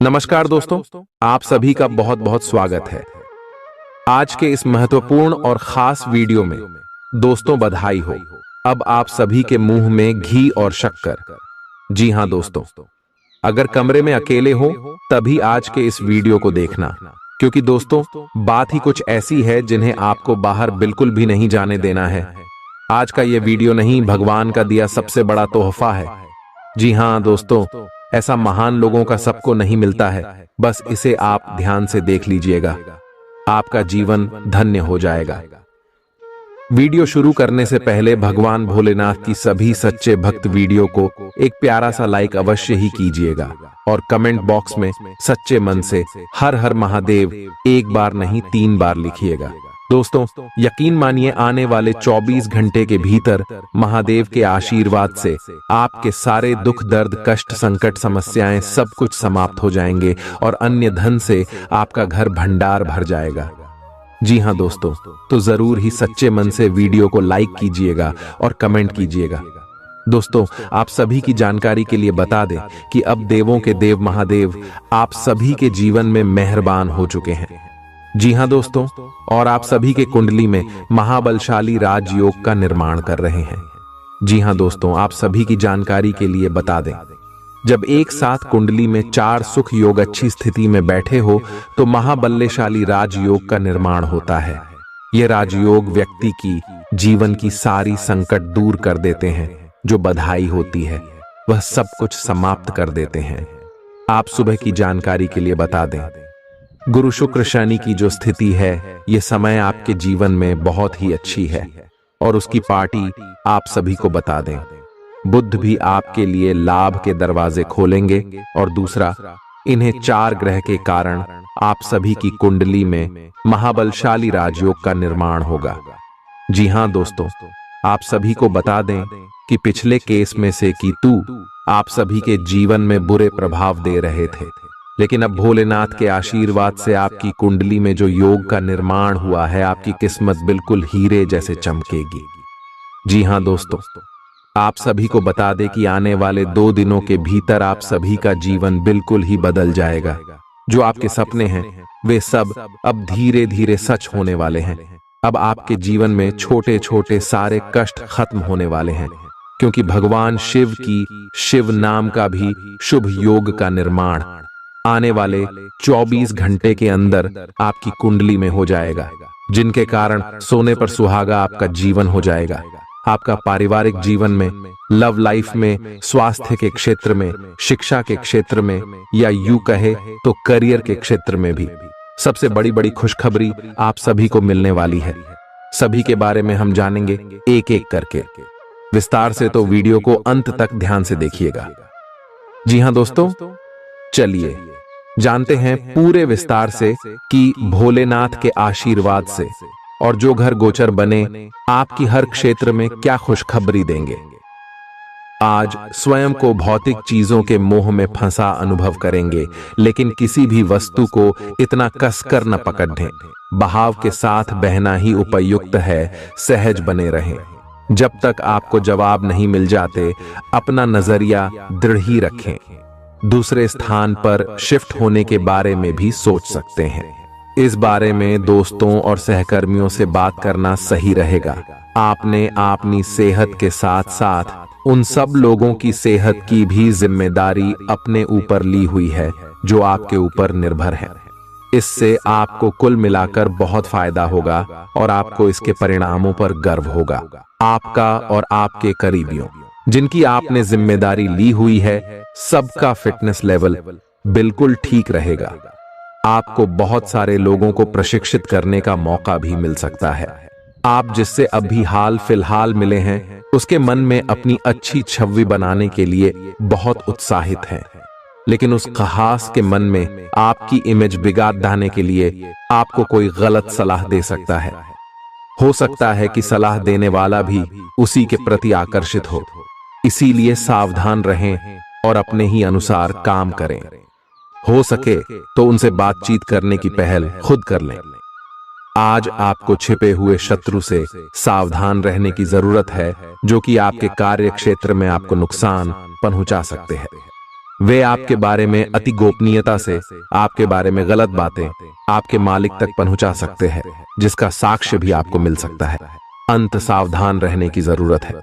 नमस्कार दोस्तों, आप सभी का बहुत बहुत स्वागत है। आज के इस महत्वपूर्ण और खास वीडियो में दोस्तों बधाई हो, अब आप सभी के मुंह में घी और शक्कर। जी हां दोस्तों, अगर कमरे में अकेले हो तभी आज के इस वीडियो को देखना, क्योंकि दोस्तों बात ही कुछ ऐसी है जिन्हें आपको बाहर बिल्कुल भी नहीं जाने देना है। आज का ये वीडियो नहीं, भगवान का दिया सबसे बड़ा तोहफा है। जी हां दोस्तों, ऐसा महान लोगों का सबको नहीं मिलता है। बस इसे आप ध्यान से देख लीजिएगा, आपका जीवन धन्य हो जाएगा। वीडियो शुरू करने से पहले भगवान भोलेनाथ की सभी सच्चे भक्त वीडियो को एक प्यारा सा लाइक अवश्य ही कीजिएगा और कमेंट बॉक्स में सच्चे मन से हर हर महादेव एक बार नहीं 3 बार लिखिएगा। दोस्तों यकीन मानिए, आने वाले 24 घंटे के भीतर महादेव के आशीर्वाद से आपके सारे दुख दर्द कष्ट संकट समस्याएं सब कुछ समाप्त हो जाएंगे और अन्य धन से आपका घर भंडार भर जाएगा। जी हां दोस्तों, तो जरूर ही सच्चे मन से वीडियो को लाइक कीजिएगा और कमेंट कीजिएगा। दोस्तों आप सभी की जानकारी के लिए बता दें कि अब देवों के देव महादेव आप सभी के जीवन में मेहरबान हो चुके हैं। जी हां दोस्तों, और आप सभी के कुंडली में महाबलशाली राजयोग का निर्माण कर रहे हैं। जी हां दोस्तों, आप सभी की जानकारी के लिए बता दें, जब एक साथ कुंडली में 4 सुख योग अच्छी स्थिति में बैठे हो तो महाबल्यशाली राजयोग का निर्माण होता है। यह राजयोग व्यक्ति की जीवन की सारी संकट दूर कर देते हैं, जो बधाई होती है वह सब कुछ समाप्त कर देते हैं। आप सुबह की जानकारी के लिए बता दें, गुरु शुक्र शनि की जो स्थिति है, यह समय आपके जीवन में बहुत ही अच्छी है और उसकी पार्टी आप सभी को बता दें। बुध भी आपके लिए लाभ के दरवाजे खोलेंगे और दूसरा, इन्हें 4 ग्रह के कारण आप सभी की कुंडली में महाबलशाली राजयोग का निर्माण होगा। जी हां दोस्तों, आप सभी को बता दें कि पिछले केस में से केतु आप सभी के जीवन में बुरे प्रभाव दे रहे थे, लेकिन अब भोलेनाथ के आशीर्वाद से आपकी कुंडली में जो योग का निर्माण हुआ है, आपकी किस्मत बिल्कुल हीरे जैसे चमकेगी। जी हां दोस्तों, आप सभी को बता दें कि आने वाले 2 दिनों के भीतर आप सभी का जीवन बिल्कुल ही बदल जाएगा। जो आपके सपने हैं वे सब अब धीरे धीरे सच होने वाले हैं। अब आपके जीवन में छोटे छोटे सारे कष्ट खत्म होने वाले हैं, क्योंकि भगवान शिव की शिव नाम का भी शुभ योग का निर्माण आने वाले 24 घंटे के अंदर आपकी कुंडली में हो जाएगा, जिनके कारण सोने पर सुहागा आपका जीवन हो जाएगा। आपका पारिवारिक जीवन में, लव लाइफ में, स्वास्थ्य के क्षेत्र में, शिक्षा के क्षेत्र में, या यूं कहे तो करियर के क्षेत्र में भी सबसे बड़ी बड़ी खुशखबरी आप सभी को मिलने वाली है। सभी के बारे में हम जानेंगे एक एक करके विस्तार से, तो वीडियो को अंत तक ध्यान से देखिएगा। जी हां दोस्तों, चलिए जानते हैं पूरे विस्तार से कि भोलेनाथ के आशीर्वाद से और जो घर गोचर बने आपकी हर क्षेत्र में क्या खुशखबरी देंगे। आज स्वयं को भौतिक चीजों के मोह में फंसा अनुभव करेंगे, लेकिन किसी भी वस्तु को इतना कसकर न पकड़ें। बहाव के साथ बहना ही उपयुक्त है, सहज बने रहें। जब तक आपको जवाब नहीं मिल जाते, अपना नजरिया दृढ़ ही रखें। दूसरे स्थान पर शिफ्ट होने के बारे में भी सोच सकते हैं। इस बारे में दोस्तों और सहकर्मियों से बात करना सही रहेगा। आपने अपनी सेहत के साथ साथ उन सब लोगों की सेहत की भी जिम्मेदारी अपने ऊपर ली हुई है जो आपके ऊपर निर्भर है। इससे आपको कुल मिलाकर बहुत फायदा होगा और आपको इसके परिणामों पर गर्व होगा। आपका और आपके करीबियों जिनकी आपने जिम्मेदारी ली हुई है, सबका फिटनेस लेवल बिल्कुल ठीक रहेगा। आपको बहुत सारे लोगों को प्रशिक्षित करने का मौका भी मिल सकता है। आप जिससे अभी हाल फिलहाल मिले हैं, उसके मन में अपनी अच्छी छवि बनाने के लिए बहुत उत्साहित हैं, लेकिन उस खास के मन में आपकी इमेज बिगाड़ डालने के लिए आपको कोई गलत सलाह दे सकता है। हो सकता है कि सलाह देने वाला भी उसी के प्रति आकर्षित हो, इसीलिए सावधान रहें और अपने ही अनुसार काम करें। हो सके तो उनसे बातचीत करने की पहल खुद कर लें। आज आपको छिपे हुए शत्रु से सावधान रहने की जरूरत है, जो कि आपके कार्य क्षेत्र में आपको नुकसान पहुंचा सकते हैं। वे आपके बारे में अति गोपनीयता से आपके बारे में गलत बातें आपके मालिक तक पहुंचा सकते हैं, जिसका साक्ष्य भी आपको मिल सकता है। अंत सावधान रहने की जरूरत है।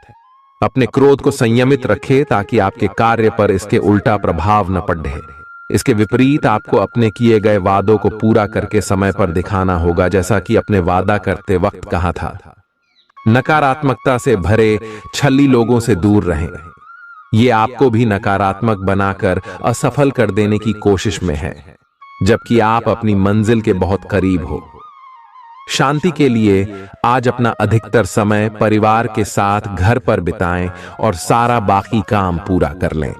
अपने क्रोध को संयमित रखें ताकि आपके कार्य पर इसके उल्टा प्रभाव न पड़े। इसके विपरीत आपको अपने किए गए वादों को पूरा करके समय पर दिखाना होगा, जैसा कि अपने वादा करते वक्त कहा था। नकारात्मकता से भरे छली लोगों से दूर रहें। ये आपको भी नकारात्मक बनाकर असफल कर देने की कोशिश में है, जबकि आप अपनी मंजिल के बहुत करीब हो। शांति के लिए आज अपना अधिकतर समय परिवार के साथ घर पर बिताएं और सारा बाकी काम पूरा कर लें।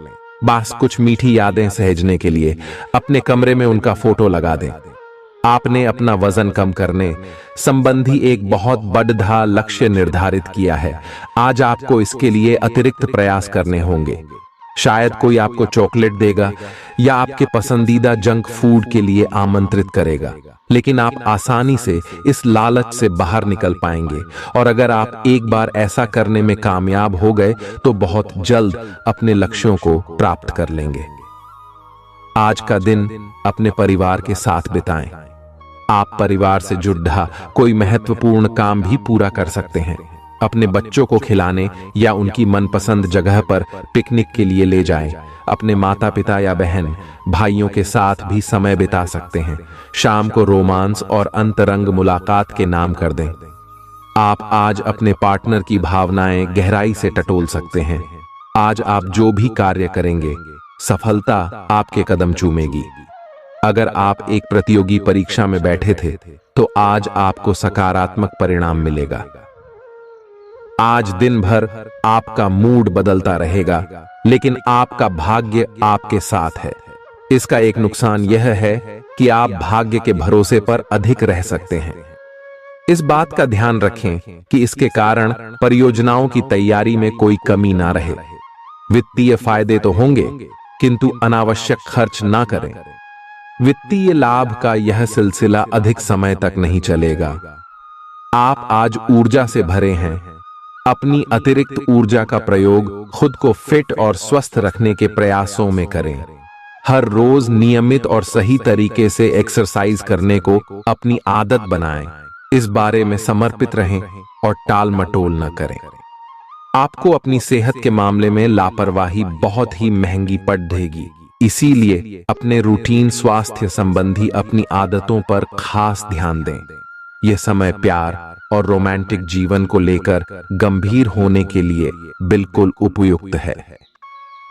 बस कुछ मीठी यादें सहेजने के लिए अपने कमरे में उनका फोटो लगा दें। आपने अपना वजन कम करने संबंधी एक बहुत बड़ा लक्ष्य निर्धारित किया है। आज आपको इसके लिए अतिरिक्त प्रयास करने होंगे। शायद कोई आपको चॉकलेट देगा या आपके पसंदीदा जंक फूड के लिए आमंत्रित करेगा, लेकिन आप आसानी से इस लालच से बाहर निकल पाएंगे। और अगर आप एक बार ऐसा करने में कामयाब हो गए तो बहुत जल्द अपने लक्ष्यों को प्राप्त कर लेंगे। आज का दिन अपने परिवार के साथ बिताएं। आप परिवार से जुड़ा कोई महत्वपूर्ण काम भी पूरा कर सकते हैं। अपने बच्चों को खिलाने या उनकी मनपसंद जगह पर पिकनिक के लिए ले जाएं। अपने माता पिता या बहन भाइयों के साथ भी समय बिता सकते हैं। शाम को रोमांस और अंतरंग मुलाकात के नाम कर दें। आप आज अपने पार्टनर की भावनाएं गहराई से टटोल सकते हैं। आज आप जो भी कार्य करेंगे, सफलता आपके कदम चूमेगी। अगर आप एक प्रतियोगी परीक्षा में बैठे थे तो आज आपको सकारात्मक परिणाम मिलेगा। आज दिन भर आपका मूड बदलता रहेगा, लेकिन आपका भाग्य आपके साथ है। इसका एक नुकसान यह है कि आप भाग्य के भरोसे पर अधिक रह सकते हैं। इस बात का ध्यान रखें कि इसके कारण परियोजनाओं की तैयारी में कोई कमी ना रहे। वित्तीय फायदे तो होंगे, किंतु अनावश्यक खर्च ना करें। वित्तीय लाभ का यह सिलसिला अधिक समय तक नहीं चलेगा। आप आज ऊर्जा से भरे हैं। अपनी अतिरिक्त ऊर्जा का प्रयोग खुद को फिट और स्वस्थ रखने के प्रयासों में करें। हर रोज नियमित और सही तरीके से एक्सरसाइज करने को अपनी आदत बनाएं। इस बारे में समर्पित रहें और टाल मटोल न करें। आपको अपनी सेहत के मामले में लापरवाही बहुत ही महंगी पड़ेगी। इसीलिए अपने रूटीन स्वास्थ्य संबंधी अपनी आदतों पर खास ध्यान दें। यह समय प्यार और रोमांटिक जीवन को लेकर गंभीर होने के लिए बिल्कुल उपयुक्त है।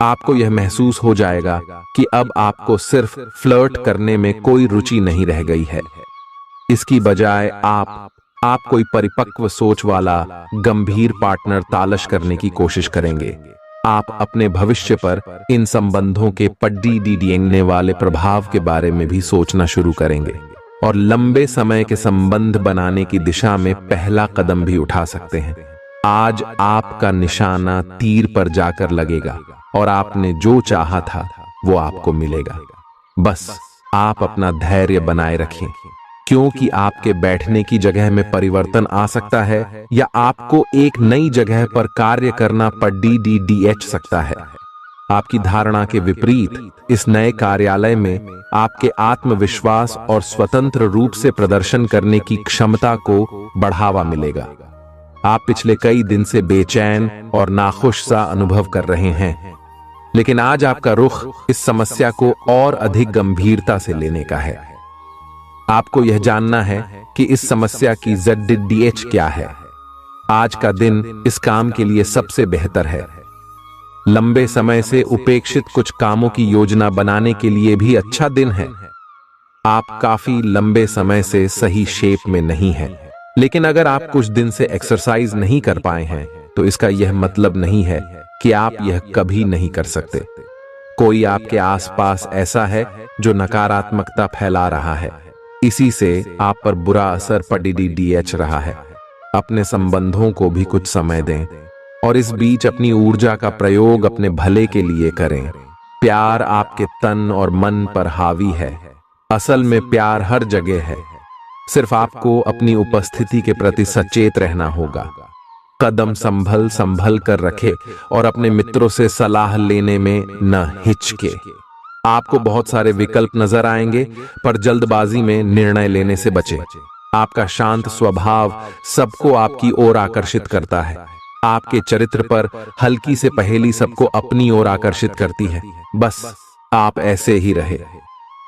आपको यह महसूस हो जाएगा कि अब आपको सिर्फ फ्लर्ट करने में कोई रुचि नहीं रह गई है। इसकी बजाय आप कोई परिपक्व सोच वाला गंभीर पार्टनर तलाश करने की कोशिश करेंगे। आप अपने भविष्य पर इन संबंधों के पड़ने वाले प्रभाव के बारे में भी सोचना शुरू करेंगे और लंबे समय के संबंध बनाने की दिशा में पहला कदम भी उठा सकते हैं। आज आपका निशाना तीर पर जाकर लगेगा और आपने जो चाहा था वो आपको मिलेगा। बस आप अपना धैर्य बनाए रखें, क्योंकि आपके बैठने की जगह में परिवर्तन आ सकता है या आपको एक नई जगह पर कार्य करना पड़ सकता है। आपकी धारणा के विपरीत इस नए कार्यालय में आपके आत्मविश्वास और स्वतंत्र रूप से प्रदर्शन करने की क्षमता को बढ़ावा मिलेगा। आप पिछले कई दिन से बेचैन और नाखुश सा अनुभव कर रहे हैं, लेकिन आज आपका रुख इस समस्या को और अधिक गंभीरता से लेने का है। आपको यह जानना है कि इस समस्या की ZDH क्या है। आज का दिन इस काम के लिए सबसे बेहतर है। लंबे समय से उपेक्षित कुछ कामों की योजना बनाने के लिए भी अच्छा दिन है। आप काफी लंबे समय से सही शेप में नहीं हैं, लेकिन अगर आप कुछ दिन से एक्सरसाइज नहीं कर पाए हैं तो इसका यह मतलब नहीं है कि आप यह कभी नहीं कर सकते। कोई आपके आसपास ऐसा है जो नकारात्मकता फैला रहा है, इसी से आप पर बुरा असर पड़ रहा है। अपने संबंधों को भी कुछ समय दें और इस बीच अपनी ऊर्जा का प्रयोग अपने भले के लिए करें। प्यार आपके तन और मन पर हावी है। असल में प्यार हर जगह है, सिर्फ आपको अपनी उपस्थिति के प्रति सचेत रहना होगा। कदम संभल संभल कर रखे और अपने मित्रों से सलाह लेने में न हिचके। आपको बहुत सारे विकल्प नजर आएंगे, पर जल्दबाजी में निर्णय लेने से बचे। आपका शांत स्वभाव सबको आपकी ओर आकर्षित करता है। आपके चरित्र पर हल्की से पहेली सबको अपनी ओर आकर्षित करती है। बस आप ऐसे ही रहे।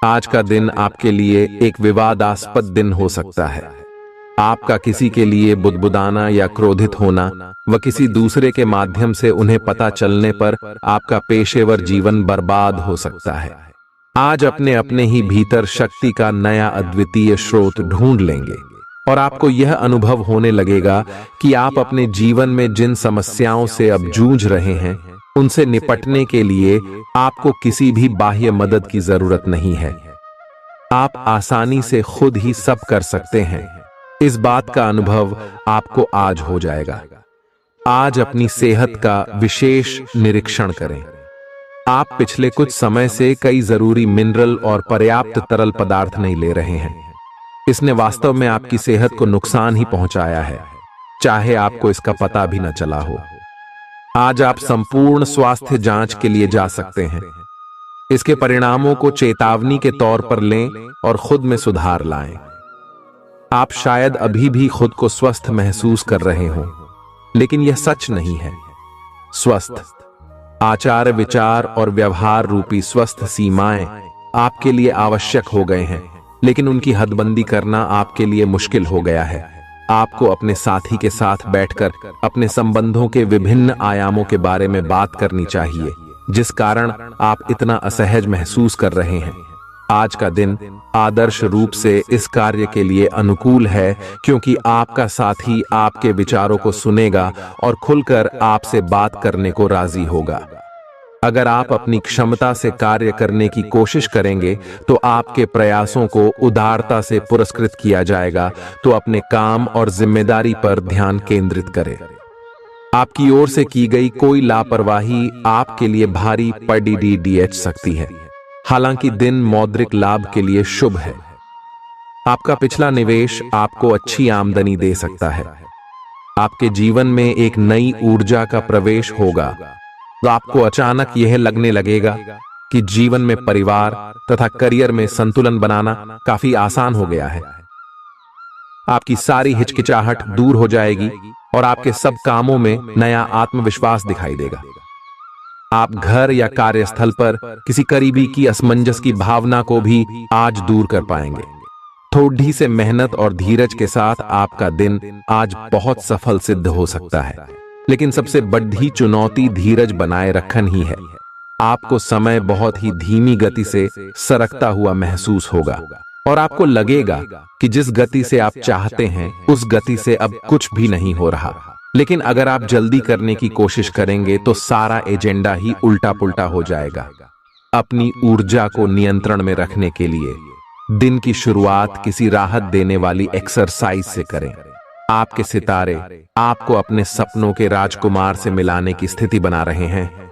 आज का दिन आपके लिए एक विवादास्पद दिन हो सकता है। आपका किसी के लिए बुदबुदाना या क्रोधित होना व किसी दूसरे के माध्यम से उन्हें पता चलने पर आपका पेशेवर जीवन बर्बाद हो सकता है। आज अपने अपने ही भीतर शक्ति का नया अद्वितीय स्रोत ढूंढ लेंगे और आपको यह अनुभव होने लगेगा कि आप अपने जीवन में जिन समस्याओं से अब जूझ रहे हैं, उनसे निपटने के लिए आपको किसी भी बाह्य मदद की जरूरत नहीं है। आप आसानी से खुद ही सब कर सकते हैं। इस बात का अनुभव आपको आज हो जाएगा। आज अपनी सेहत का विशेष निरीक्षण करें। आप पिछले कुछ समय से कई जरूरी मिनरल और पर्याप्त तरल पदार्थ नहीं ले रहे हैं। इसने वास्तव में आपकी सेहत को नुकसान ही पहुंचाया है, चाहे आपको इसका पता भी न चला हो। आज आप संपूर्ण स्वास्थ्य जांच के लिए जा सकते हैं। इसके परिणामों को चेतावनी के तौर पर लें और खुद में सुधार लाएं। आप शायद अभी भी खुद को स्वस्थ महसूस कर रहे हों, लेकिन यह सच नहीं है। स्वस्थ आचार, विचार और व्यवहार रूपी स्वस्थ सीमाएं आपके लिए आवश्यक हो गए हैं, लेकिन उनकी हदबंदी करना आपके लिए मुश्किल हो गया है। आपको अपने साथी के साथ बैठकर अपने संबंधों के विभिन्न आयामों के बारे में बात करनी चाहिए, जिस कारण आप इतना असहज महसूस कर रहे हैं। आज का दिन आदर्श रूप से इस कार्य के लिए अनुकूल है, क्योंकि आपका साथी आपके विचारों को सुनेगा और खुलकर आपसे बात करने को राजी होगा। अगर आप अपनी क्षमता से कार्य करने की कोशिश करेंगे तो आपके प्रयासों को उदारता से पुरस्कृत किया जाएगा। तो अपने काम और जिम्मेदारी पर ध्यान केंद्रित करें। आपकी ओर से की गई कोई लापरवाही आपके लिए भारी पड़ सकती है। हालांकि दिन मौद्रिक लाभ के लिए शुभ है। आपका पिछला निवेश आपको अच्छी आमदनी दे सकता है। आपके जीवन में एक नई ऊर्जा का प्रवेश होगा। तो आपको अचानक यह लगने लगेगा कि जीवन में परिवार तथा करियर में संतुलन बनाना काफी आसान हो गया है। आपकी सारी हिचकिचाहट दूर हो जाएगी और आपके सब कामों में नया आत्मविश्वास दिखाई देगा। आप घर या कार्यस्थल पर किसी करीबी की असमंजस की भावना को भी आज दूर कर पाएंगे। थोड़ी से मेहनत और धीरज के साथ आपका दिन आज बहुत सफल सिद्ध हो सकता है, लेकिन सबसे बड़ी चुनौती धीरज बनाए रखना ही है। आपको समय बहुत ही धीमी गति से सरकता हुआ महसूस होगा और आपको लगेगा कि जिस गति से आप चाहते हैं उस गति से अब कुछ भी नहीं हो रहा। लेकिन अगर आप जल्दी करने की कोशिश करेंगे तो सारा एजेंडा ही उल्टा पुल्टा हो जाएगा। अपनी ऊर्जा को नियंत्रण में रखने के लिए दिन की शुरुआत किसी राहत देने वाली एक्सरसाइज से करें। आपके सितारे आपको अपने सपनों के राजकुमार से मिलाने की स्थिति बना रहे हैं।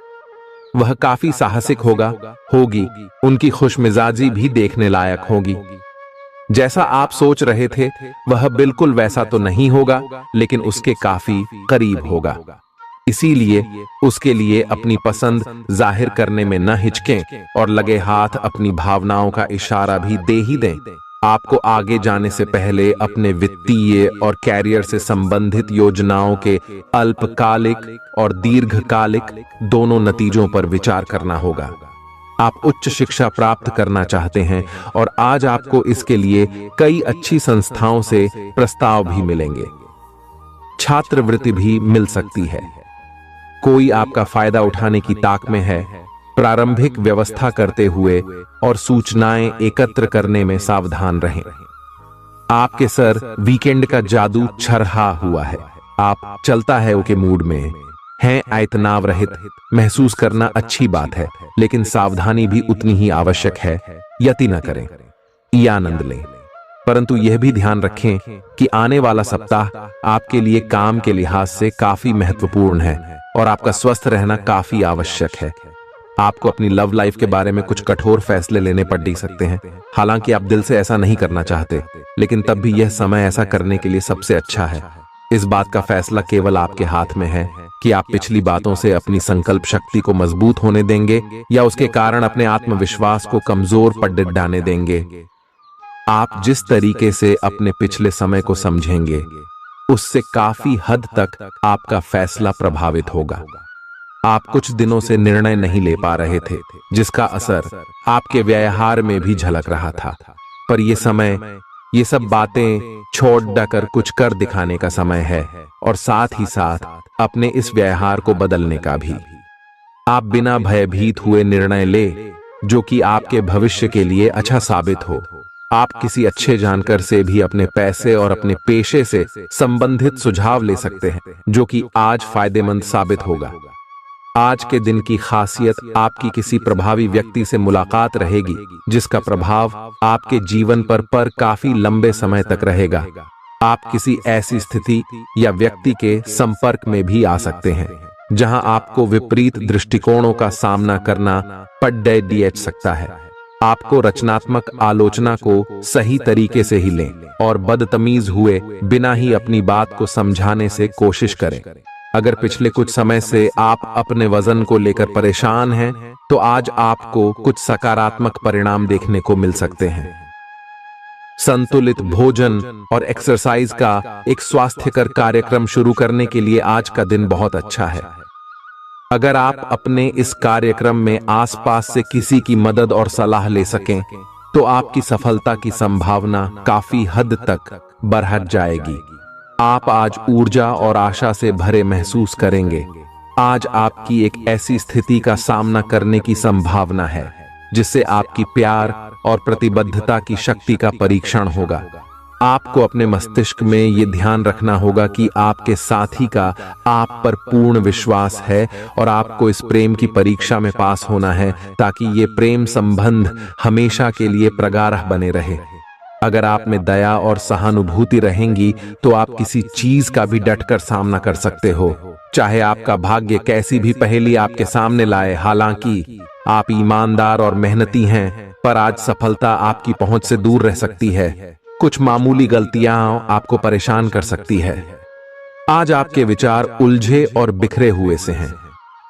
वह काफी साहसिक होगी। उनकी खुशमिजाजी भी देखने लायक होगी। जैसा आप सोच रहे थे वह बिल्कुल वैसा तो नहीं होगा, लेकिन उसके काफी करीब होगा। इसीलिए उसके लिए अपनी पसंद जाहिर करने में न हिचकें और लगे हाथ अपनी भावनाओं का इशारा भी दे ही दें। आपको आगे जाने से पहले अपने वित्तीय और कैरियर से संबंधित योजनाओं के अल्पकालिक और दीर्घकालिक दोनों नतीजों पर विचार करना होगा। आप उच्च शिक्षा प्राप्त करना चाहते हैं और आज आपको इसके लिए कई अच्छी संस्थाओं से प्रस्ताव भी मिलेंगे। छात्रवृत्ति भी मिल सकती है। कोई आपका फायदा उठाने की ताक में है। प्रारंभिक व्यवस्था करते हुए और सूचनाएं एकत्र करने में सावधान रहें। आपके सर वीकेंड का जादू छरहा हुआ है। आप चलता है के मूड में हैं। तनाव रहित महसूस करना अच्छी बात है, लेकिन सावधानी भी उतनी ही आवश्यक है। यति न करें, ये आनंद लें, परंतु यह भी ध्यान रखें कि आने वाला सप्ताह आपके लिए काम के लिहाज से काफी महत्वपूर्ण है और आपका स्वस्थ रहना काफी आवश्यक है। आपको अपनी लव लाइफ के बारे में कुछ कठोर फैसले लेने पड़ सकते हैं। हालांकि आप दिल से ऐसा नहीं करना चाहते, लेकिन तब भी यह समय ऐसा करने के लिए सबसे अच्छा है। इस बात का फैसला केवल आपके हाथ में है कि आप पिछली बातों से अपनी संकल्प शक्ति को मजबूत होने देंगे या उसके कारण अपने आत्मविश्वास को कमजोर पड़ डालने देंगे। आप जिस तरीके से अपने पिछले समय को समझेंगे उससे काफी हद तक आपका फैसला प्रभावित होगा। आप कुछ दिनों से निर्णय नहीं ले पा रहे थे, जिसका असर आपके व्यवहार में भी झलक रहा था। पर यह समय, ये सब बातें छोड़ देकर कुछ कर दिखाने का समय है और साथ ही साथ अपने इस व्यवहार को बदलने का भी। आप बिना भयभीत हुए निर्णय ले जो कि आपके भविष्य के लिए अच्छा साबित हो। आप किसी अच्छे जानकार से भी अपने पैसे और अपने पेशे से संबंधित सुझाव ले सकते हैं जो कि आज फायदेमंद साबित होगा। आज के दिन की खासियत आपकी किसी प्रभावी व्यक्ति से मुलाकात रहेगी जिसका प्रभाव आपके जीवन पर काफी लंबे समय तक रहेगा। आप किसी ऐसी स्थिति या व्यक्ति के संपर्क में भी आ सकते हैं जहां आपको विपरीत दृष्टिकोणों का सामना करना पड़ सकता है। आपको रचनात्मक आलोचना को सही तरीके से ही लें और बदतमीज हुए बिना ही अपनी बात को समझाने से कोशिश करें। अगर पिछले कुछ समय से आप अपने वजन को लेकर परेशान हैं, तो आज आपको कुछ सकारात्मक परिणाम देखने को मिल सकते हैं। संतुलित भोजन और एक्सरसाइज का एक स्वास्थ्यकर कार्यक्रम शुरू करने के लिए आज का दिन बहुत अच्छा है। अगर आप अपने इस कार्यक्रम में आसपास से किसी की मदद और सलाह ले सकें, तो आपकी सफलता की संभावना काफी हद तक बढ़ जाएगी। आप आज ऊर्जा और आशा से भरे महसूस करेंगे। आज आपकी एक ऐसी स्थिति का सामना करने की संभावना है जिससे आपकी प्यार और प्रतिबद्धता की शक्ति का परीक्षण होगा। आपको अपने मस्तिष्क में ये ध्यान रखना होगा कि आपके साथी का आप पर पूर्ण विश्वास है और आपको इस प्रेम की परीक्षा में पास होना है ताकि ये प्रेम संबंध हमेशा के लिए प्रगाढ़ बने रहे। अगर आप में दया और सहानुभूति रहेंगी तो आप किसी चीज का भी डटकर सामना कर सकते हो, चाहे आपका भाग्य कैसी भी पहेली आपके सामने लाए। हालांकि आप ईमानदार और मेहनती हैं, पर आज सफलता आपकी पहुंच से दूर रह सकती है। कुछ मामूली गलतियां आपको परेशान कर सकती है। आज आपके विचार उलझे और बिखरे हुए से हैं।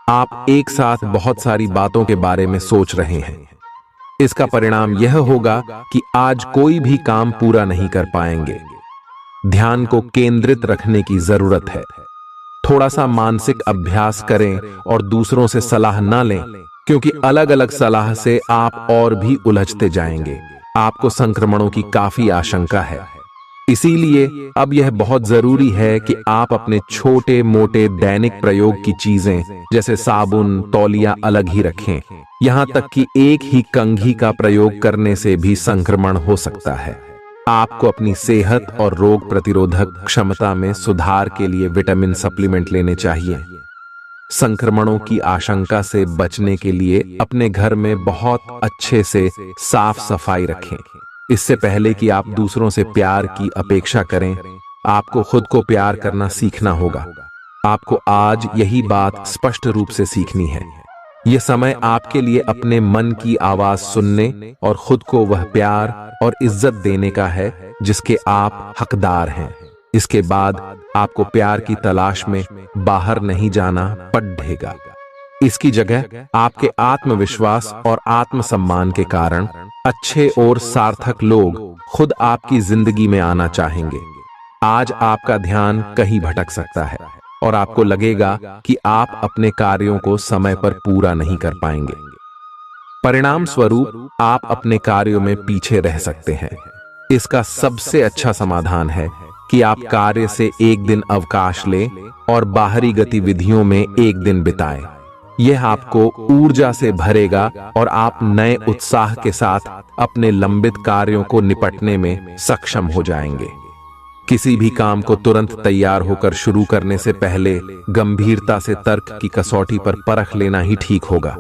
आप एक साथ बहुत सारी बातों के बारे में सोच रहे हैं। इसका परिणाम यह होगा कि आज कोई भी काम पूरा नहीं कर पाएंगे। ध्यान को केंद्रित रखने की जरूरत है। थोड़ा सा मानसिक अभ्यास करें और दूसरों से सलाह न लें, क्योंकि अलग अलग सलाह से आप और भी उलझते जाएंगे। आपको संक्रमणों की काफी आशंका है, इसीलिए अब यह बहुत जरूरी है कि आप अपने छोटे मोटे दैनिक प्रयोग की चीजें जैसे साबुन, तौलिया अलग ही रखें। यहां तक कि एक ही कंघी का प्रयोग करने से भी संक्रमण हो सकता है। आपको अपनी सेहत और रोग प्रतिरोधक क्षमता में सुधार के लिए विटामिन सप्लीमेंट लेने चाहिए। संक्रमणों की आशंका से बचने के लिए अपने घर में बहुत अच्छे से साफ सफाई रखें। इससे पहले कि आप दूसरों से प्यार की अपेक्षा करें, आपको खुद को प्यार करना सीखना होगा। आपको आज यही बात स्पष्ट रूप से सीखनी है। यह समय आपके लिए अपने मन की आवाज सुनने और खुद को वह प्यार और इज्जत देने का है जिसके आप हकदार हैं। इसके बाद आपको प्यार की तलाश में बाहर नहीं जाना पड़ेगा। इसकी जगह आपके आत्मविश्वास और आत्मसम्मान के कारण अच्छे और सार्थक लोग खुद आपकी जिंदगी में आना चाहेंगे। आज आपका ध्यान कहीं भटक सकता है और आपको लगेगा कि आप अपने कार्यों को समय पर पूरा नहीं कर पाएंगे। परिणाम स्वरूप आप अपने कार्यों में पीछे रह सकते हैं। इसका सबसे अच्छा समाधान है कि आप कार्य से एक दिन अवकाश लें और बाहरी गतिविधियों में एक दिन बिताएं। यह आपको ऊर्जा से भरेगा और आप नए उत्साह के साथ अपने लंबित कार्यों को निपटने में सक्षम हो जाएंगे। किसी भी काम को तुरंत तैयार होकर शुरू करने से पहले गंभीरता से तर्क की कसौटी पर परख लेना ही ठीक होगा।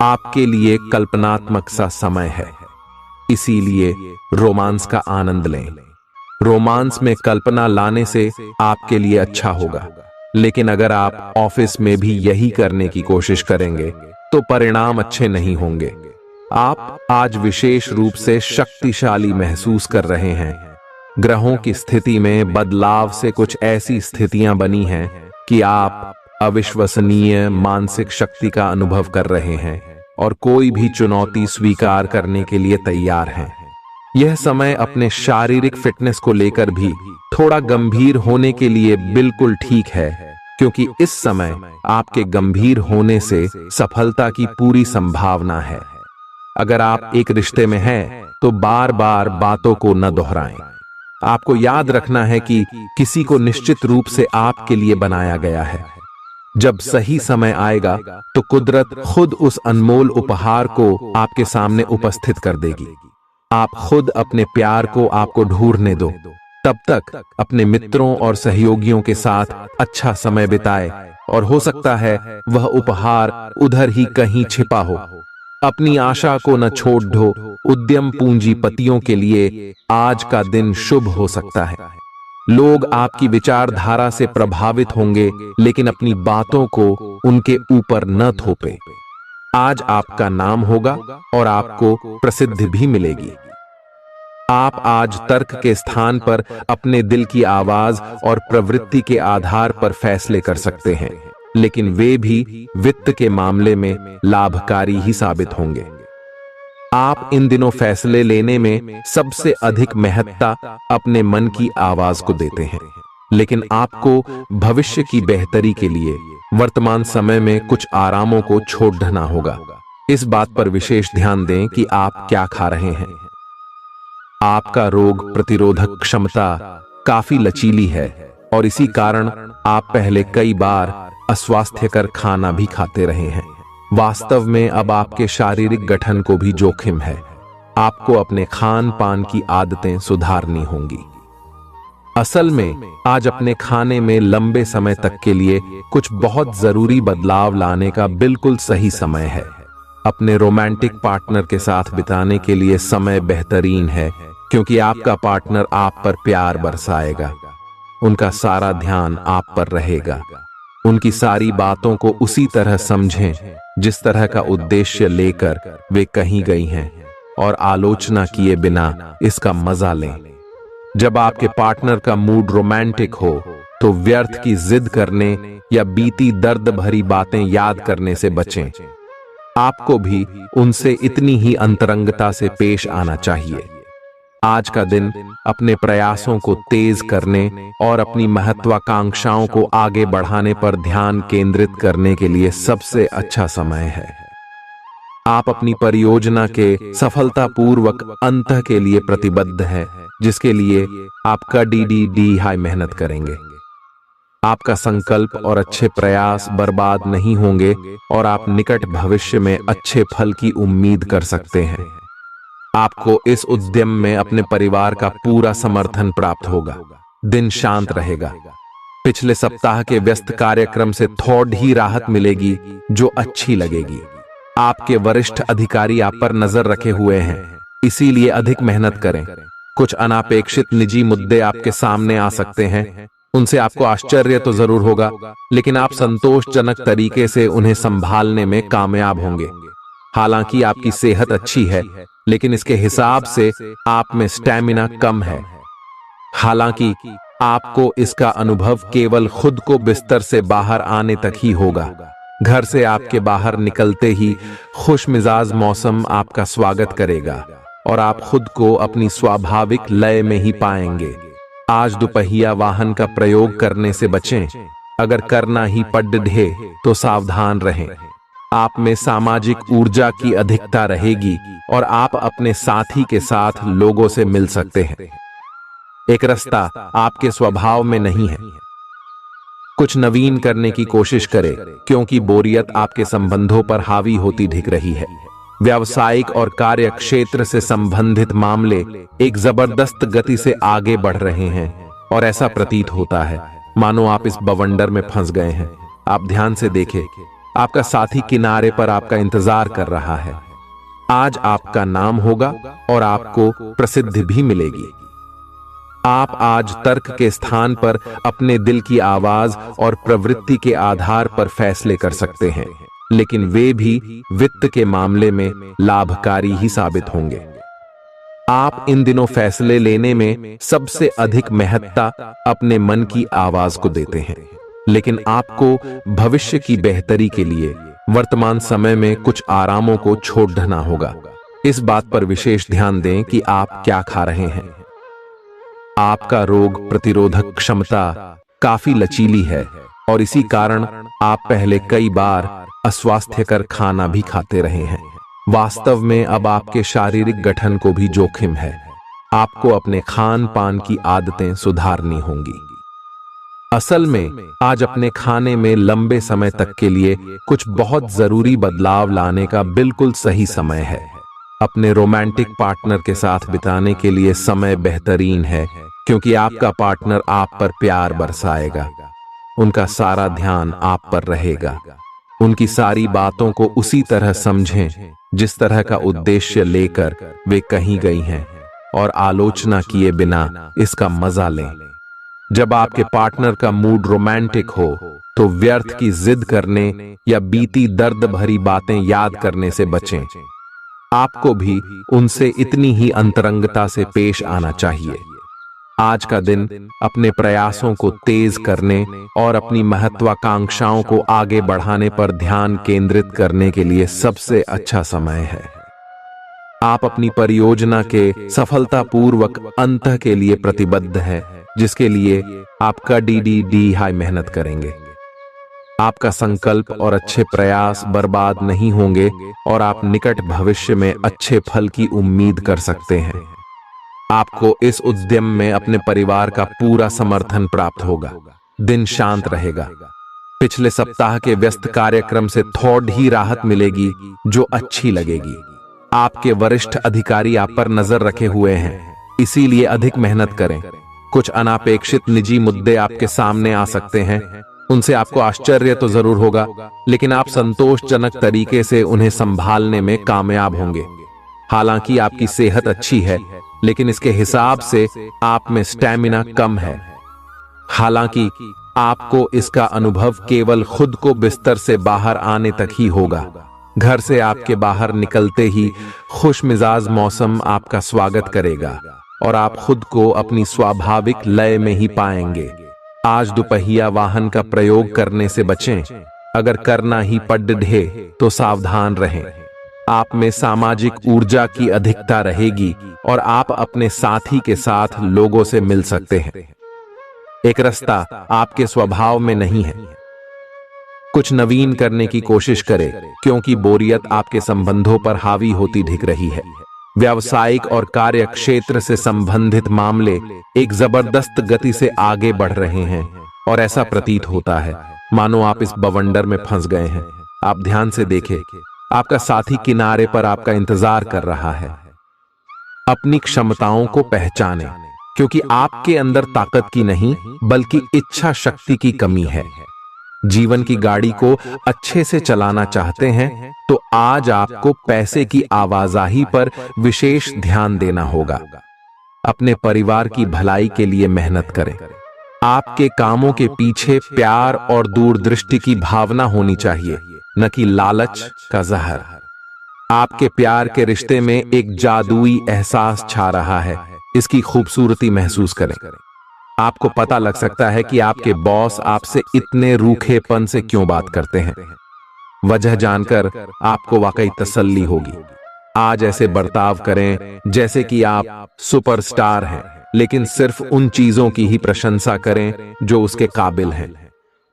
आपके लिए कल्पनात्मक सा समय है, इसीलिए रोमांस का आनंद लें। रोमांस में कल्पना लाने से आपके लिए अच्छा होगा, लेकिन अगर आप ऑफिस में भी यही करने की कोशिश करेंगे तो परिणाम अच्छे नहीं होंगे। आप आज विशेष रूप से शक्तिशाली महसूस कर रहे हैं। ग्रहों की स्थिति में बदलाव से कुछ ऐसी स्थितियां बनी हैं कि आप अविश्वसनीय मानसिक शक्ति का अनुभव कर रहे हैं और कोई भी चुनौती स्वीकार करने के लिए तैयार हैं। यह समय अपने शारीरिक फिटनेस को लेकर भी थोड़ा गंभीर होने के लिए बिल्कुल ठीक है, क्योंकि इस समय आपके गंभीर होने से सफलता की पूरी संभावना है। अगर आप एक रिश्ते में हैं तो बार बार बातों को न दोहराएं। आपको याद रखना है कि किसी को निश्चित रूप से आपके लिए बनाया गया है। जब सही समय आएगा तो कुदरत खुद उस अनमोल उपहार को आपके सामने उपस्थित कर देगी। आप खुद अपने प्यार को आपको ढूंढने दो। तब तक अपने मित्रों और सहयोगियों के साथ अच्छा समय बिताएं और हो सकता है वह उपहार उधर ही कहीं छिपा हो। अपनी आशा को न छोड़ दो। उद्यम पूंजीपतियों के लिए आज का दिन शुभ हो सकता है। लोग आपकी विचारधारा से प्रभावित होंगे, लेकिन अपनी बातों को उनके ऊपर न थोपे। आज आपका नाम होगा और आपको प्रसिद्धि भी मिलेगी। आप आज तर्क के स्थान पर अपने दिल की आवाज और प्रवृत्ति के आधार पर फैसले कर सकते हैं, लेकिन वे भी वित्त के मामले में लाभकारी ही साबित होंगे। आप इन दिनों फैसले लेने में सबसे अधिक महत्ता अपने मन की आवाज को देते हैं, लेकिन आपको भविष्य की बेहतरी के लिए वर्तमान समय में कुछ आरामों को छोड़ना होगा। इस बात पर विशेष ध्यान दें कि आप क्या खा रहे हैं। आपका रोग प्रतिरोधक क्षमता काफी लचीली है और इसी कारण आप पहले कई बार अस्वास्थ्यकर खाना भी खाते रहे हैं। वास्तव में अब आपके शारीरिक गठन को भी जोखिम है। आपको अपने खान पान की आदतें सुधारनी होंगी। असल में आज अपने खाने में लंबे समय तक के लिए कुछ बहुत जरूरी बदलाव लाने का बिल्कुल सही समय है। अपने रोमांटिक पार्टनर के साथ बिताने के लिए समय बेहतरीन है, क्योंकि आपका पार्टनर आप पर प्यार बरसाएगा। उनका सारा ध्यान आप पर रहेगा। उनकी सारी बातों को उसी तरह समझें जिस तरह का उद्देश्य लेकर वे कहीं गई हैं, और आलोचना किए बिना इसका मजा लें। जब आपके पार्टनर का मूड रोमांटिक हो तो व्यर्थ की जिद करने या बीती दर्द भरी बातें याद करने से बचें। आपको भी उनसे इतनी ही अंतरंगता से पेश आना चाहिए। आज का दिन अपने प्रयासों को तेज करने और अपनी महत्वाकांक्षाओं को आगे बढ़ाने पर ध्यान केंद्रित करने के लिए सबसे अच्छा समय है। आप अपनी परियोजना के सफलतापूर्वक अंत के लिए प्रतिबद्ध हैं, जिसके लिए आप कड़ी हाई मेहनत करेंगे। आपका संकल्प और अच्छे प्रयास बर्बाद नहीं होंगे और आप निकट भविष्य में अच्छे फल की उम्मीद कर सकते हैं। आपको इस उद्यम में अपने परिवार का पूरा समर्थन प्राप्त होगा। दिन शांत रहेगा। पिछले सप्ताह के व्यस्त कार्यक्रम से थोड़ी ही राहत मिलेगी जो अच्छी लगेगी। आपके वरिष्ठ अधिकारी आप पर नजर रखे हुए हैं, इसीलिए अधिक मेहनत करें। कुछ अनापेक्षित निजी मुद्दे आपके सामने आ सकते हैं। उनसे आपको आश्चर्य तो जरूर होगा, लेकिन आप संतोषजनक तरीके से उन्हें संभालने में कामयाब होंगे। हालांकि आपकी सेहत अच्छी है, लेकिन इसके हिसाब से आप में स्टैमिना कम है। हालांकि आपको इसका अनुभव केवल खुद को बिस्तर से बाहर आने तक ही होगा। घर से आपके बाहर निकलते ही खुशमिजाज मौसम आपका स्वागत करेगा और आप खुद को अपनी स्वाभाविक लय में ही पाएंगे। आज दुपहिया वाहन का प्रयोग करने से बचें। अगर करना ही पड़े तो सावधान रहें। आप में सामाजिक ऊर्जा की अधिकता रहेगी और आप अपने साथी के साथ लोगों से मिल सकते हैं। एक रास्ता आपके स्वभाव में नहीं है। कुछ नवीन करने की कोशिश करें, क्योंकि बोरियत आपके संबंधों पर हावी होती दिख रही है। व्यावसायिक और कार्य क्षेत्र से संबंधित मामले एक जबरदस्त गति से आगे बढ़ रहे हैं और ऐसा प्रतीत होता है मानो आप इस बवंडर में फंस गए हैं। आप ध्यान से देखें, आपका साथी किनारे पर आपका इंतजार कर रहा है। आज आपका नाम होगा और आपको प्रसिद्धि भी मिलेगी। आप आज तर्क के स्थान पर अपने दिल की आवाज और प्रवृत्ति के आधार पर फैसले कर सकते हैं, लेकिन वे भी वित्त के मामले में लाभकारी ही साबित होंगे। आप इन दिनों फैसले लेने में सबसे अधिक महत्ता अपने मन की आवाज को देते हैं, लेकिन आपको भविष्य की बेहतरी के लिए वर्तमान समय में कुछ आरामों को छोड़ना होगा। इस बात पर विशेष ध्यान दें कि आप क्या खा रहे हैं। आपका रोग प्रतिरोधक क्षमता काफी लचीली है और इसी कारण आप पहले कई बार अस्वास्थ्यकर खाना भी खाते रहे हैं। वास्तव में अब आपके शारीरिक गठन को भी जोखिम है। आपको अपने खान पान की आदतें सुधारनी होंगी। असल में आज अपने खाने में लंबे समय तक के लिए कुछ बहुत जरूरी बदलाव लाने का बिल्कुल सही समय है। अपने रोमांटिक पार्टनर के साथ बिताने के लिए समय बेहतरीन है, क्योंकि आपका पार्टनर आप पर प्यार बरसाएगा। उनका सारा ध्यान आप पर रहेगा। उनकी सारी बातों को उसी तरह समझें जिस तरह का उद्देश्य लेकर वे कहीं गई हैं, और आलोचना किए बिना इसका मजा लें। जब आपके पार्टनर का मूड रोमांटिक हो तो व्यर्थ की जिद करने या बीती दर्द भरी बातें याद करने से बचें। आपको भी उनसे इतनी ही अंतरंगता से पेश आना चाहिए। आज का दिन अपने प्रयासों को तेज करने और अपनी महत्वाकांक्षाओं को आगे बढ़ाने पर ध्यान केंद्रित करने के लिए सबसे अच्छा समय है। आप अपनी परियोजना के सफलतापूर्वक अंत के लिए प्रतिबद्ध हैं, जिसके लिए आप कड़ी हाई मेहनत करेंगे। आपका संकल्प और अच्छे प्रयास बर्बाद नहीं होंगे और आप निकट भविष्य में अच्छे फल की उम्मीद कर सकते हैं। आपको इस उद्यम में अपने परिवार का पूरा समर्थन प्राप्त होगा। दिन शांत रहेगा। पिछले सप्ताह के व्यस्त कार्यक्रम से थोड़ी राहत मिलेगी जो अच्छी लगेगी। आपके वरिष्ठ अधिकारी आप पर नजर रखे हुए हैं, इसीलिए अधिक मेहनत करें। कुछ अनापेक्षित निजी मुद्दे आपके सामने आ सकते हैं। उनसे आपको आश्चर्य तो जरूर होगा, लेकिन आप संतोषजनक तरीके से उन्हें संभालने में कामयाब होंगे। हालांकि आपकी सेहत अच्छी है, लेकिन इसके हिसाब से आप में स्टैमिना कम है। हालांकि आपको इसका अनुभव केवल खुद को बिस्तर से बाहर आने तक ही होगा। घर से आपके बाहर निकलते ही खुशमिजाज मौसम आपका स्वागत करेगा और आप खुद को अपनी स्वाभाविक लय में ही पाएंगे। आज दुपहिया वाहन का प्रयोग करने से बचें। अगर करना ही पड़े तो सावधान रहें। आप में सामाजिक ऊर्जा की अधिकता रहेगी और आप अपने साथी के साथ लोगों से मिल सकते हैं। एक रास्ता आपके स्वभाव में नहीं है। कुछ नवीन करने की कोशिश करें, क्योंकि बोरियत आपके संबंधों पर हावी होती दिख रही है। व्यावसायिक और कार्य क्षेत्र से संबंधित मामले एक जबरदस्त गति से आगे बढ़ रहे हैं और ऐसा प्रतीत होता है मानो आप इस बवंडर में फंस गए हैं। आप ध्यान से देखें, आपका साथी किनारे पर आपका इंतजार कर रहा है। अपनी क्षमताओं को पहचानें, क्योंकि आपके अंदर ताकत की नहीं बल्कि इच्छा शक्ति की कमी है। जीवन की गाड़ी को अच्छे से चलाना चाहते हैं तो आज आपको पैसे की आवाजाही पर विशेष ध्यान देना होगा। अपने परिवार की भलाई के लिए मेहनत करें। आपके कामों के पीछे प्यार और दूरदृष्टि की भावना होनी चाहिए, न कि लालच का जहर। आपके प्यार के रिश्ते में एक जादुई एहसास छा रहा है। इसकी खूबसूरती महसूस करें। आपको पता लग सकता है कि आपके बॉस आपसे इतने रूखेपन से क्यों बात करते हैं। वजह जानकर आपको वाकई तसल्ली होगी। आज ऐसे बर्ताव करें जैसे कि आप सुपरस्टार हैं, लेकिन सिर्फ उन चीजों की ही प्रशंसा करें जो उसके काबिल हैं।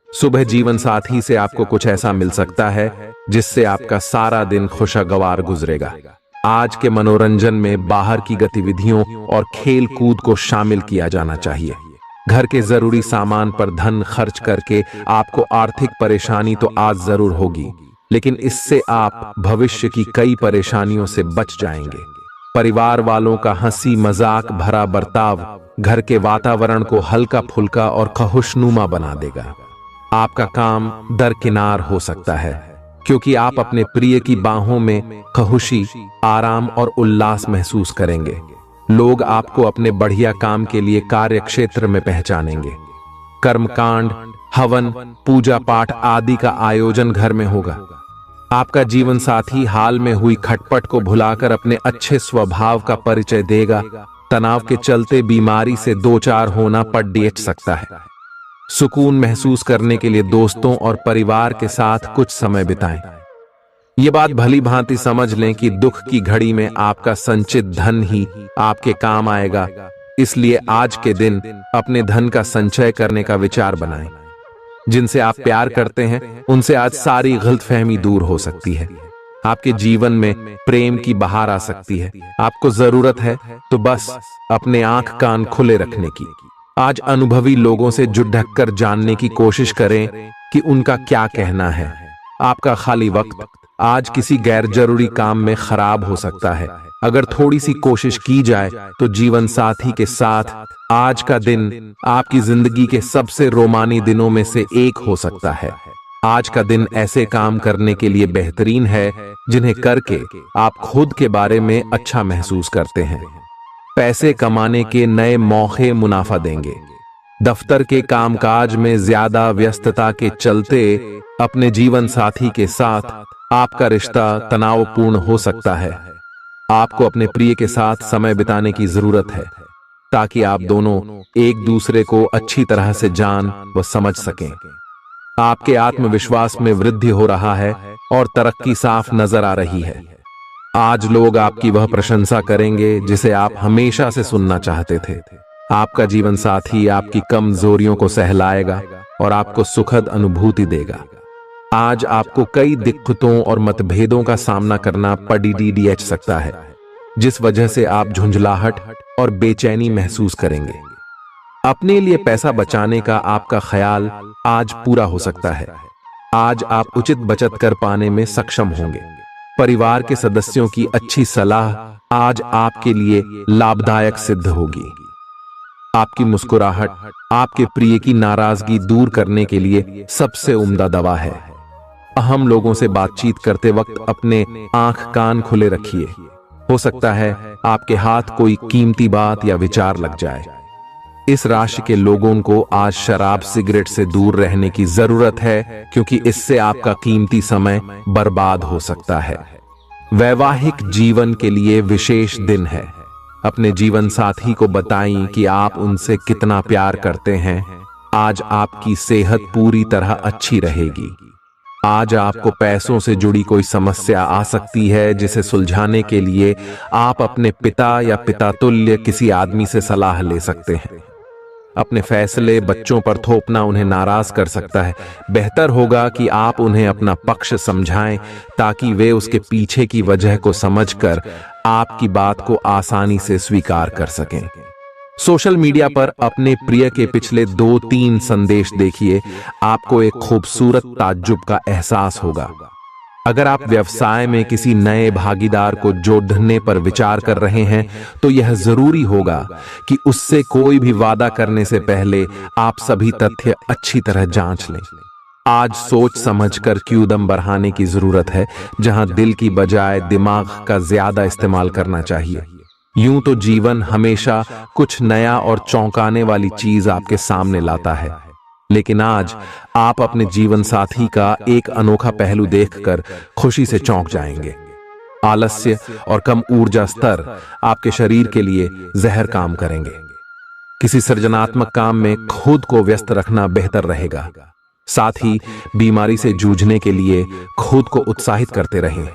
सुबह जीवन साथी से आपको कुछ ऐसा मिल सकता है जिससे आपका सारा दिन खुशगवार गुजरेगा। आज के मनोरंजन में बाहर की गतिविधियों और खेल कूद को शामिल किया जाना चाहिए। घर के जरूरी सामान पर धन खर्च करके आपको आर्थिक परेशानी तो आज जरूर होगी, लेकिन इससे आप भविष्य की कई परेशानियों से बच जाएंगे। परिवार वालों का हंसी मजाक भरा बर्ताव घर के वातावरण को हल्का फुल्का और खुशनुमा बना देगा। आपका काम दरकिनार हो सकता है, क्योंकि आप अपने प्रिय की बाहों में खुशी, आराम और उल्लास महसूस करेंगे। लोग आपको अपने बढ़िया काम के लिए कार्य क्षेत्र में पहचानेंगे। कर्मकांड, हवन, पूजा पाठ आदि का आयोजन घर में होगा। आपका जीवन साथी हाल में हुई खटपट को भुलाकर अपने अच्छे स्वभाव का परिचय देगा। तनाव के चलते बीमारी से दो चार होना पड़ सकता है। सुकून महसूस करने के लिए दोस्तों और परिवार के साथ कुछ समय बिताएं। ये बात भली भांति समझ लें कि दुख की घड़ी में आपका संचित धन ही आपके काम आएगा। इसलिए आज के दिन अपने धन का संचय करने का विचार बनाएं। जिनसे आप प्यार करते हैं उनसे आज सारी गलतफहमी दूर हो सकती है। आपके जीवन में प्रेम की बहार आ सकती है। आपको जरूरत है तो बस अपने आंख कान खुले रखने की। आज अनुभवी लोगों से जुड़ ढक कर जानने की कोशिश करें कि उनका क्या कहना है। आपका खाली वक्त आज किसी गैर जरूरी काम में खराब हो सकता है। अगर थोड़ी सी कोशिश की जाए तो जीवन साथी के साथ आज का दिन आपकी जिंदगी के सबसे रोमानी दिनों में से एक हो सकता है। आज का दिन ऐसे काम करने के लिए बेहतरीन है जिन्हें करके आप खुद के बारे में अच्छा महसूस करते हैं। पैसे कमाने के नए मौके मुनाफा देंगे। दफ्तर के कामकाज में ज्यादा व्यस्तता के चलते अपने जीवन साथी के साथ आपका रिश्ता तनावपूर्ण हो सकता है। आपको अपने प्रिय के साथ समय बिताने की जरूरत है ताकि आप दोनों एक दूसरे को अच्छी तरह से जान व समझ सकें। आपके आत्मविश्वास में वृद्धि हो रहा है और तरक्की साफ नजर आ रही है। आज लोग आपकी वह प्रशंसा करेंगे जिसे आप हमेशा से सुनना चाहते थे। आपका जीवन साथी आपकी कमजोरियों को सहलाएगा और आपको सुखद अनुभूति देगा। आज आपको कई दिक्कतों और मतभेदों का सामना करना पड़ सकता है, जिस वजह से आप झुंझलाहट और बेचैनी महसूस करेंगे। अपने लिए पैसा बचाने का आपका ख्याल आज पूरा हो सकता है। आज आप उचित बचत कर पाने में सक्षम होंगे। परिवार के सदस्यों की अच्छी सलाह आज आपके लिए लाभदायक सिद्ध होगी। आपकी मुस्कुराहट आपके प्रिय की नाराजगी दूर करने के लिए सबसे उम्दा दवा है। अहम लोगों से बातचीत करते वक्त अपने आंख कान खुले रखिए। हो सकता है आपके हाथ कोई कीमती बात या विचार लग जाए। इस राशि के लोगों को आज शराब सिगरेट से दूर रहने की जरूरत है, क्योंकि इससे आपका कीमती समय बर्बाद हो सकता है। वैवाहिक जीवन के लिए विशेष दिन है। अपने जीवन साथी को बताएं कि आप उनसे कितना प्यार करते हैं। आज आपकी सेहत पूरी तरह अच्छी रहेगी। आज आपको पैसों से जुड़ी कोई समस्या आ सकती है, जिसे सुलझाने के लिए आप अपने पिता या पितातुल्य किसी आदमी से सलाह ले सकते हैं। अपने फैसले बच्चों पर थोपना उन्हें नाराज कर सकता है। बेहतर होगा कि आप उन्हें अपना पक्ष समझाएं ताकि वे उसके पीछे की वजह को समझकर आपकी बात को आसानी से स्वीकार कर सकें। सोशल मीडिया पर अपने प्रिय के पिछले 2-3 संदेश देखिए, आपको एक खूबसूरत ताज्जुब का एहसास होगा। अगर आप व्यवसाय में किसी नए भागीदार को जोड़ने पर विचार कर रहे हैं तो यह जरूरी होगा कि उससे कोई भी वादा करने से पहले आप सभी तथ्य अच्छी तरह जांच लें। आज सोच समझकर कदम बढ़ाने की जरूरत है, जहां दिल की बजाय दिमाग का ज्यादा इस्तेमाल करना चाहिए। यूं तो जीवन हमेशा कुछ नया और चौंकाने वाली चीज आपके सामने लाता है, लेकिन आज आप अपने जीवन साथी का एक अनोखा पहलू देखकर खुशी से चौंक जाएंगे। आलस्य और कम ऊर्जा स्तर आपके शरीर के लिए जहर काम करेंगे। किसी सृजनात्मक काम में खुद को व्यस्त रखना बेहतर रहेगा। साथ ही बीमारी से जूझने के लिए खुद को उत्साहित करते रहें।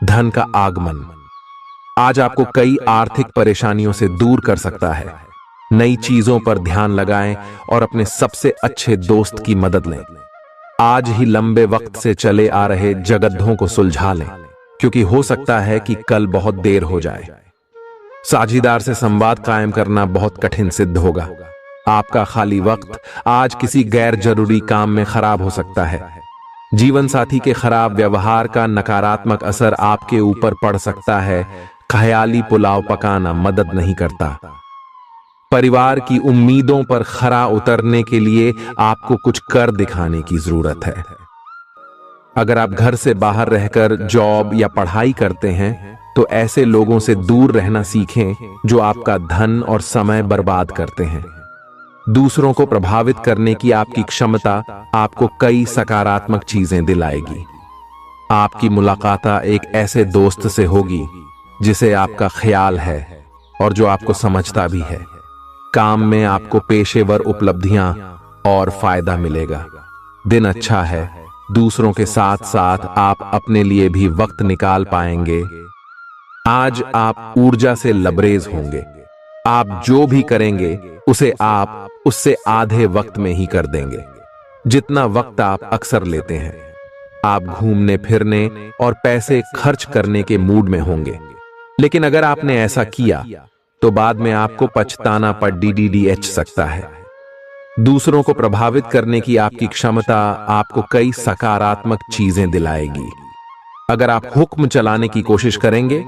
धन का आगमन आज आपको कई आर्थिक परेशानियों से दूर कर सकता है। नई चीजों पर ध्यान लगाएं और अपने सबसे अच्छे दोस्त की मदद लें। आज ही लंबे वक्त से चले आ रहे जगद्धों को सुलझा लें, क्योंकि हो सकता है कि कल बहुत देर हो जाए। साझीदार से संवाद कायम करना बहुत कठिन सिद्ध होगा। आपका खाली वक्त आज किसी गैर जरूरी काम में खराब हो सकता है। जीवन साथी के खराब व्यवहार का नकारात्मक असर आपके ऊपर पड़ सकता है। ख्याली पुलाव पकाना मदद नहीं करता। परिवार की उम्मीदों पर खरा उतरने के लिए आपको कुछ कर दिखाने की जरूरत है। अगर आप घर से बाहर रहकर जॉब या पढ़ाई करते हैं तो ऐसे लोगों से दूर रहना सीखें जो आपका धन और समय बर्बाद करते हैं। दूसरों को प्रभावित करने की आपकी क्षमता आपको कई सकारात्मक चीजें दिलाएगी। आपकी मुलाकात एक ऐसे दोस्त से होगी जिसे आपका ख्याल है और जो आपको समझता भी है। काम में आपको पेशेवर उपलब्धियां और फायदा मिलेगा। दिन अच्छा है। दूसरों के साथ साथ आप अपने लिए भी वक्त निकाल पाएंगे। आज आप ऊर्जा से लबरेज होंगे। आप जो भी करेंगे उसे आप उससे आधे वक्त में ही कर देंगे जितना वक्त आप अक्सर लेते हैं। आप घूमने फिरने और पैसे खर्च करने के मूड में होंगे, लेकिन अगर आपने ऐसा किया तो बाद में आपको पछताना पड़ DDDH सकता है। दूसरों को प्रभावित करने की आपकी क्षमता आपको कई सकारात्मक चीजें दिलाएगी। अगर आप हुक्म चलाने की कोशिश करेंगे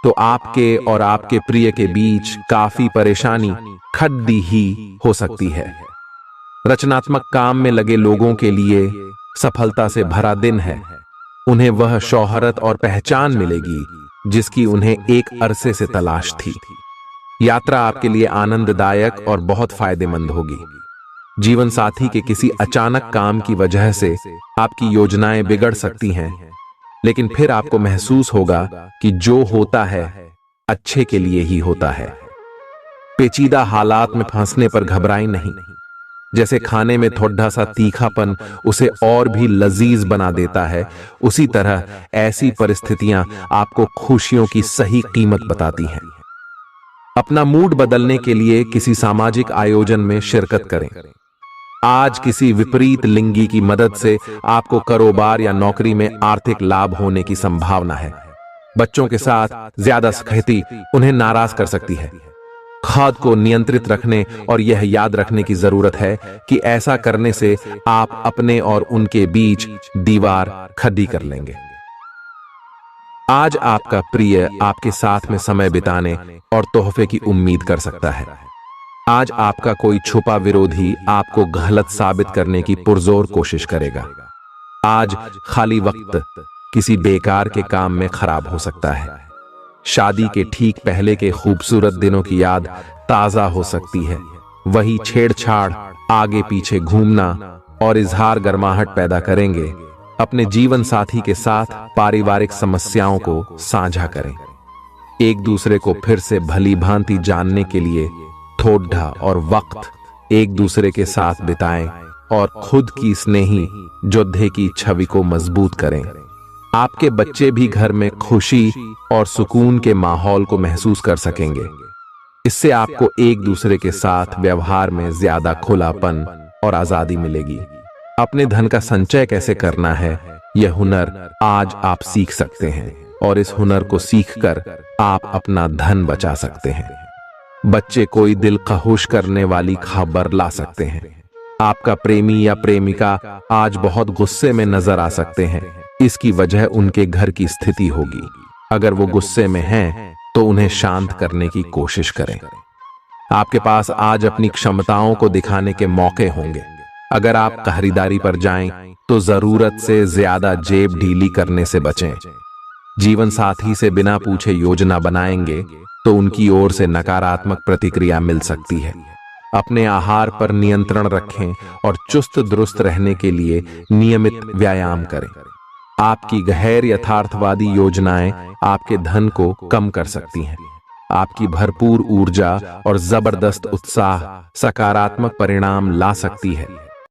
तो आपके और आपके प्रिय के बीच काफी परेशानी खड़ी ही हो सकती है। रचनात्मक काम में लगे लोगों के लिए सफलता से भरा दिन है। उन्हें वह शोहरत और पहचान मिलेगी जिसकी उन्हें एक अरसे से तलाश थी। यात्रा आपके लिए आनंददायक और बहुत फायदेमंद होगी। जीवन साथी के किसी अचानक काम की वजह से आपकी योजनाएं बिगड़ सकती हैं, लेकिन फिर आपको महसूस होगा कि जो होता है अच्छे के लिए ही होता है। पेचीदा हालात में फंसने पर घबराएं नहीं। जैसे खाने में थोड़ा सा तीखापन उसे और भी लजीज बना देता है, उसी तरह ऐसी परिस्थितियां आपको खुशियों की सही कीमत बताती हैं। अपना मूड बदलने के लिए किसी सामाजिक आयोजन में शिरकत करें। आज किसी विपरीत लिंगी की मदद से आपको कारोबार या नौकरी में आर्थिक लाभ होने की संभावना है। बच्चों के साथ ज्यादा सख्ती उन्हें नाराज कर सकती है। खुद को नियंत्रित रखने और यह याद रखने की जरूरत है कि ऐसा करने से आप अपने और उनके बीच दीवार खड़ी कर लेंगे। आज आपका प्रिय आपके साथ में समय बिताने और तोहफे की उम्मीद कर सकता है। आज आपका कोई छुपा विरोधी आपको गलत साबित करने की पुरजोर कोशिश करेगा। आज खाली वक्त किसी बेकार के काम में खराब हो सकता है। शादी के ठीक पहले के खूबसूरत दिनों की याद ताजा हो सकती है। वही छेड़छाड़, आगे पीछे घूमना और इजहार गर्माहट पैदा करेंगे। अपने जीवन साथी के साथ पारिवारिक समस्याओं को साझा करें। एक दूसरे को फिर से भली भांति जानने के लिए थोड़ा और वक्त एक दूसरे के साथ बिताएं और खुद की स्नेही योद्धे की छवि को मजबूत करें। आपके बच्चे भी घर में खुशी और सुकून के माहौल को महसूस कर सकेंगे। इससे आपको एक दूसरे के साथ व्यवहार में ज्यादा खुलापन और आजादी मिलेगी। अपने धन का संचय कैसे करना है, यह हुनर आज आप सीख सकते हैं और इस हुनर को सीखकर आप अपना धन बचा सकते हैं। बच्चे कोई दिल खहुश करने वाली खबर ला सकते हैं। आपका प्रेमी या प्रेमिका आज बहुत गुस्से में नजर आ सकते हैं। इसकी वजह उनके घर की स्थिति होगी। अगर वो गुस्से में हैं, तो उन्हें शांत करने की कोशिश करें। आपके पास आज अपनी क्षमताओं को दिखाने के मौके होंगे। अगर आप खरीदारी पर जाएं, तो जरूरत से ज्यादा जेब ढीली करने से बचें। जीवन साथी से बिना पूछे योजना बनाएंगे तो उनकी ओर से नकारात्मक प्रतिक्रिया मिल सकती है। अपने आहार पर नियंत्रण रखें और चुस्त दुरुस्त रहने के लिए नियमित व्यायाम करें। आपकी गैर यथार्थवादी योजनाएं आपके धन को कम कर सकती हैं। आपकी भरपूर ऊर्जा और जबरदस्त उत्साह सकारात्मक परिणाम ला सकती है।